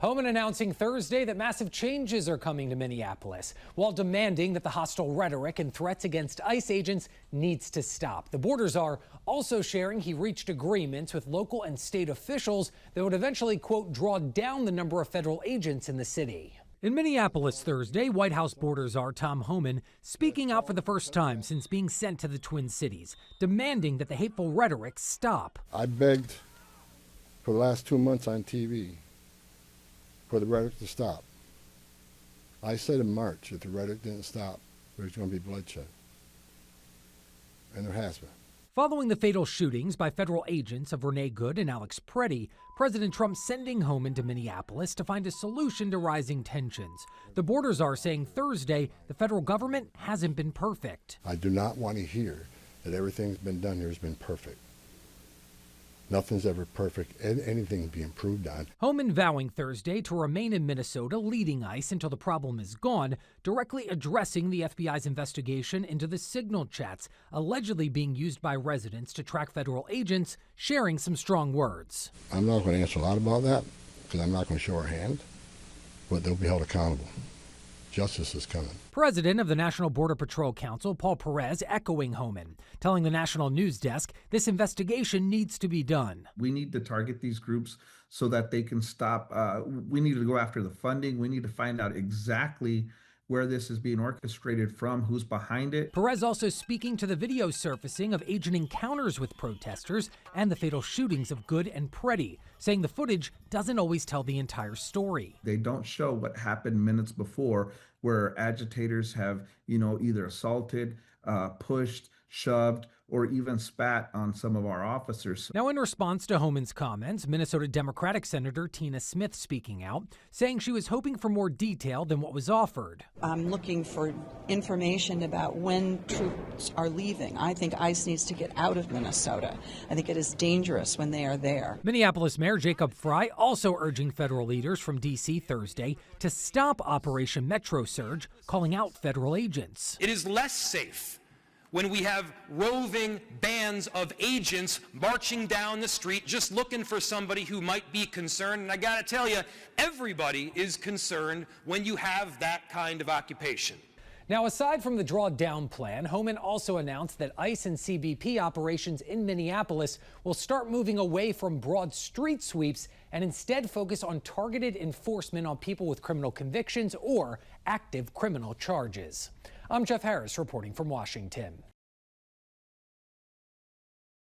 Homan announcing Thursday that massive changes are coming to Minneapolis, while demanding that the hostile rhetoric and threats against ICE agents needs to stop. The Border Czar also sharing he reached agreements with local and state officials that would eventually, quote, draw down the number of federal agents in the city. In Minneapolis Thursday, White House Border Czar Tom Homan speaking out for the first time since being sent to the Twin Cities, demanding that the hateful rhetoric stop. I begged for the last 2 months on TV for the rhetoric to stop. I said in March if the rhetoric didn't stop, there's going to be bloodshed. And there has been. Following the fatal shootings by federal agents of Renee and Alex Pretti, President Trump sending Homan to Minneapolis to find a solution to rising tensions. The Border Czar saying Thursday the federal government hasn't been perfect. I do not want to hear that everything's been done here has been perfect. Nothing's ever perfect, and anything can be improved on. Homan vowing Thursday to remain in Minnesota, leading ICE until the problem is gone, directly addressing the FBI's investigation into the signal chats allegedly being used by residents to track federal agents, sharing some strong words. I'm not going to answer a lot about that because I'm not going to show our hand, but they'll be held accountable. Justice is coming. President of the National Border Patrol Council, Paul Perez, echoing Homan, telling the National News Desk this investigation needs to be done. We need to target these groups so that they can stop. We need to go after the funding. We need to find out exactly where this is being orchestrated from, who's behind it. Perez also speaking to the video surfacing of agent encounters with protesters and the fatal shootings of Good and Pretti, saying the footage doesn't always tell the entire story. They don't show what happened minutes before, where agitators have, either assaulted, pushed, shoved, or even spat on some of our officers. Now, in response to Homan's comments, Minnesota Democratic Senator Tina Smith speaking out, saying she was hoping for more detail than what was offered. I'm looking for information about when troops are leaving. I think ICE needs to get out of Minnesota. I think it is dangerous when they are there. Minneapolis Mayor Jacob Frey also urging federal leaders from D.C. Thursday to stop Operation Metro Surge, calling out federal agents. It is less safe when we have roving bands of agents marching down the street just looking for somebody who might be concerned. And I gotta tell you, everybody is concerned when you have that kind of occupation. Now, aside from the drawdown plan, Homan also announced that ICE and CBP operations in Minneapolis will start moving away from broad street sweeps and instead focus on targeted enforcement on people with criminal convictions or active criminal charges. I'm Jeff Harris reporting from Washington.